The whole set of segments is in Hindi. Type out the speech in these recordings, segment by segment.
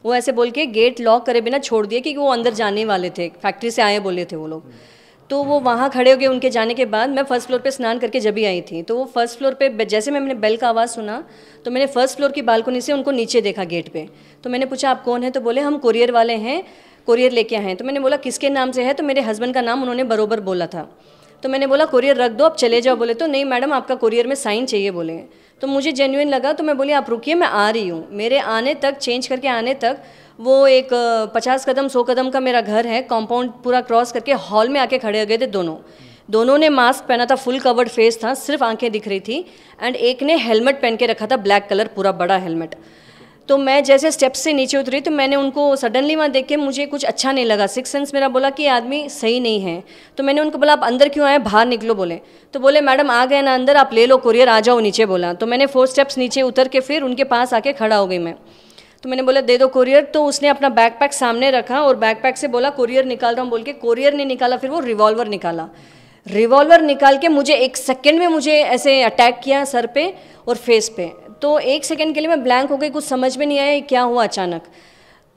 वो ऐसे बोल के गेट लॉक करे बिना छोड़ दिए क्योंकि वो अंदर जाने वाले थे, फैक्ट्री से आए बोले थे वो लोग। तो वो वहाँ खड़े हो गए उनके जाने के बाद। मैं फर्स्ट फ्लोर पे स्नान करके जब भी आई थी, तो वो फर्स्ट फ्लोर पे जैसे मैंने बेल का आवाज़ सुना तो मैंने फर्स्ट फ्लोर की बालकनी से उनको नीचे देखा गेट पे। तो मैंने पूछा आप कौन है? तो बोले हम कोरियर वाले हैं, कोरियर लेके आए हैं। तो मैंने बोला किसके नाम से है? तो मेरे हस्बैंड का नाम उन्होंने बरोबर बोला था। तो मैंने बोला कोरियर रख दो, अब चले जाओ। बोले तो नहीं मैडम, आपका कोरियर में साइन चाहिए बोले। तो मुझे जेन्युइन लगा, तो मैं बोली आप रुकिए, मैं आ रही हूँ। मेरे आने तक, चेंज करके आने तक, वो एक 50 कदम 100 कदम का मेरा घर है, कंपाउंड पूरा क्रॉस करके हॉल में आके खड़े हो गए थे दोनों ने मास्क पहना था, फुल कवर्ड फेस था, सिर्फ आंखें दिख रही थी। एंड एक ने हेलमेट पहन के रखा था, ब्लैक कलर, पूरा बड़ा हेलमेट। तो मैं जैसे स्टेप्स से नीचे उतरी तो मैंने उनको सडनली वहाँ देख के मुझे कुछ अच्छा नहीं लगा, सिक्स सेंस मेरा बोला कि आदमी सही नहीं है। तो मैंने उनको बोला आप अंदर क्यों आए, बाहर निकलो बोले। तो बोले मैडम आ गए ना अंदर, आप ले लो कोरियर, आ जाओ नीचे बोला। तो मैंने 4 स्टेप्स नीचे उतर के फिर उनके पास आके खड़ा हो गई मैं। तो मैंने बोला दे दो कोरियर। तो उसने अपना बैकपैक सामने रखा और बैकपैक से बोला कोरियर निकाल रहा हूँ बोल के। कोरियर नहीं निकाला, फिर वो रिवॉल्वर निकाला। रिवॉल्वर निकाल के मुझे 1 सेकेंड में मुझे ऐसे अटैक किया सर पे और फेस पे। तो 1 सेकेंड के लिए मैं ब्लैंक हो गई, कुछ समझ में नहीं आया क्या हुआ अचानक।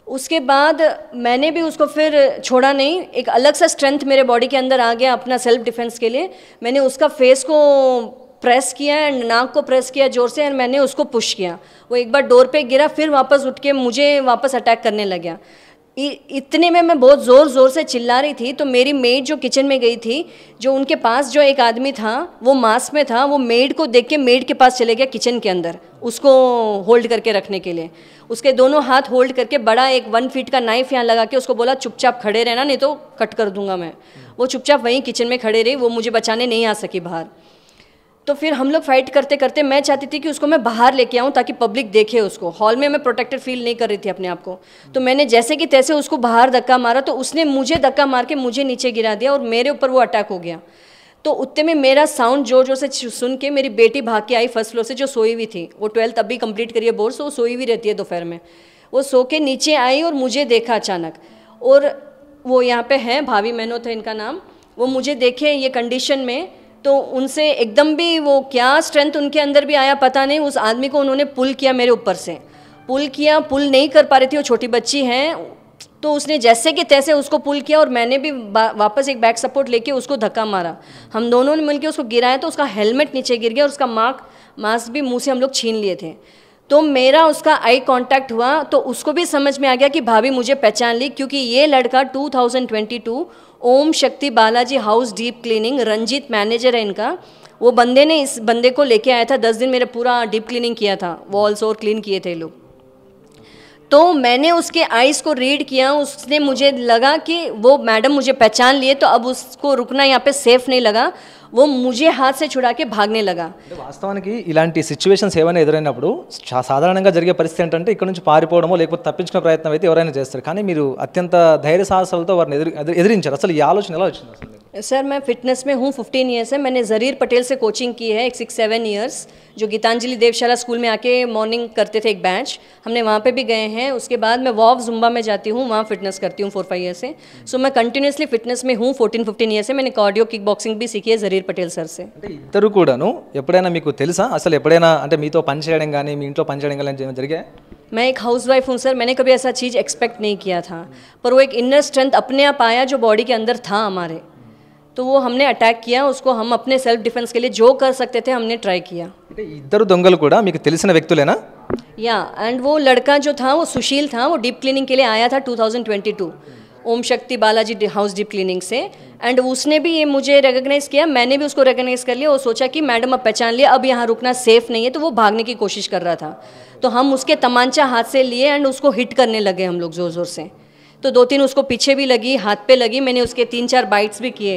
उसके बाद मैंने भी उसको फिर छोड़ा नहीं, एक अलग सा स्ट्रेंथ मेरे बॉडी के अंदर आ गया अपना सेल्फ डिफेंस के लिए। मैंने उसका फेस को प्रेस किया एंड नाक को प्रेस किया जोर से एंड मैंने उसको पुश किया। वो एक बार डोर पे गिरा, फिर वापस उठ के मुझे वापस अटैक करने लग गया। इतने में मैं बहुत ज़ोर से चिल्ला रही थी। तो मेरी मेड जो किचन में गई थी, जो उनके पास जो एक आदमी था वो मास्क में था, वो मेड को देख के मेड के पास चले गया किचन के अंदर उसको होल्ड करके रखने के लिए। उसके दोनों हाथ होल्ड करके बड़ा एक 1 फीट का नाइफ यहाँ लगा के उसको बोला चुपचाप खड़े रहना, नहीं तो कट कर दूंगा मैं। वो चुपचाप वहीं किचन में खड़े रही, वो मुझे बचाने नहीं आ सकी बाहर। तो फिर हम लोग फाइट करते करते, मैं चाहती थी कि उसको मैं बाहर लेके आऊँ ताकि पब्लिक देखे उसको। हॉल में मैं प्रोटेक्टेड फील नहीं कर रही थी अपने आप को। तो मैंने जैसे कि तैसे उसको बाहर धक्का मारा, तो उसने मुझे धक्का मार के मुझे नीचे गिरा दिया और मेरे ऊपर वो अटैक हो गया। तो उतने में मेरा साउंड जोर जोर से सुन के मेरी बेटी भाग के आई फर्स्ट फ्लोर से, जो सोई हुई थी। वो 12th अभी कंप्लीट करी है बोर्ड, तो वो सोई हुई रहती है दोपहर में। वो सो के नीचे आई और मुझे देखा अचानक। और वो यहाँ पे हैं, भाभी मैनो था इनका नाम। वो मुझे देखे ये कंडीशन में, तो उनसे एकदम भी वो क्या स्ट्रेंथ उनके अंदर भी आया पता नहीं, उस आदमी को उन्होंने पुल किया मेरे ऊपर से। पुल किया, पुल नहीं कर पा रही थी, वो छोटी बच्ची हैं, तो उसने जैसे कि तैसे उसको पुल किया और मैंने भी वापस एक बैक सपोर्ट लेके उसको धक्का मारा। हम दोनों ने मिलकर उसको गिराया तो उसका हेलमेट नीचे गिर गया और उसका मास्क भी मुंह से हम लोग छीन लिए थे। तो मेरा उसका आई कांटेक्ट हुआ, तो उसको भी समझ में आ गया कि भाभी मुझे पहचान ली, क्योंकि ये लड़का 2022 Om Shakti Balaji house deep cleaning, Ranjit manager है इनका। वो बंदे ने इस बंदे को लेके आया था, 10 दिन मेरा पूरा डीप क्लीनिंग किया था, वॉल्स और क्लीन किए थे लोग। तो मैंने उसके आइज़ को रीड किया, उसने मुझे लगा कि वो मैडम मुझे पहचान लिए, तो अब उसको रुकना यहाँ पे सेफ नहीं लगा, वो मुझे हाथ से छुड़ा के भागने लगा। వాస్తవానికి ఇలాంటి సిచ్యువేషన్స్ ఏమైనా ఎదురైనప్పుడు సాధారణంగా జరిగే పరిస్థితి ఏంటంటే ఇక్కడ నుంచి పారిపోవడమో లేకపోతే తప్పించుకునే ప్రయత్నం అయితే ఎవరైనా చేస్తారు, కానీ మీరు అత్యంత ధైర్య సాహసాలతో వారిని ఎదిరించారు. అసలు ఈ ఆలోచన ఎలా వచ్చింది అసలు? सर मैं फिटनेस में हूँ 15 ईयर्स है। मैंने ज़रीर पटेल से कोचिंग की है एक 6-7 ईयर्स, जो गीतांजलि देवशाला स्कूल में आके मॉर्निंग करते थे एक बैच, हमने वहाँ पे भी गए हैं। उसके बाद मैं वॉव जुम्बा में जाती हूँ, वहाँ फिटनेस करती हूँ 4-5 ईयर्स से। सो मैं कंटिन्यूसली फिटनेस में हूँ 14-15 ईयर्स से। मैंने कार्डियो किक बॉक्सिंग भी सीखी है ज़रीर पटेल सर से। అంటే ఇద్దరు కూడాను ఎప్పుడైనా మీకు తెలుసా అసలు, ఎప్పుడైనా అంటే మీతో పని చేయడం కానీ మీ ఇంట్లో పని చేయడం కానీ జరిగాయి? मैं एक हाउस वाइफ हूँ सर, मैंने कभी ऐसा चीज़ एक्सपेक्ट नहीं किया था, पर वो एक इनर स्ट्रेंथ अपने आप आया जो बॉडी के अंदर था हमारे, तो वो हमने अटैक किया उसको। हम अपने सेल्फ डिफेंस के लिए जो कर सकते थे हमने ट्राई किया। అంటే ఇద్దరు దొంగలు కూడా మీకు తెలిసిన వ్యక్తులేనా? या एंड वो लड़का जो था वो सुशील था, वो डीप क्लीनिंग के लिए आया था 2022 Om Shakti Balaji house deep cleaning से। एंड उसने भी ये मुझे रिकग्नाइज़ किया, मैंने भी उसको रिकग्नाइज़ कर लिया। वो सोचा कि मैडम अब पहचान लिया, अब यहाँ रुकना सेफ़ नहीं है, तो वो भागने की कोशिश कर रहा था। तो हम उसके तमांचा हाथ से लिए एंड उसको हिट करने लगे हम लोग ज़ोर ज़ोर से। तो 2-3 उसको पीछे भी लगी, हाथ पे लगी, मैंने उसके 3-4 बाइट्स भी किए।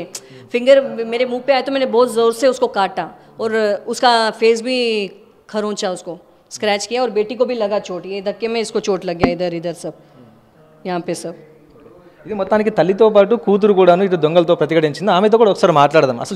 फिंगर मेरे मुंह पे आया तो मैंने बहुत ज़ोर से उसको काटा और उसका फेस भी खरोंचा, उसको स्क्रैच किया। और बेटी को भी लगा चोट, ये धक्के में इसको चोट लग गया, इधर इधर सब, यहाँ पे सब। ఇది మొత్తానికి తల్లితో పాటు కూతురు కూడాను ఇటు దొంగలతో ప్రతిఘటించింది. ఆమెతో కూడా ఒకసారి మాట్లాడదాం. అసలు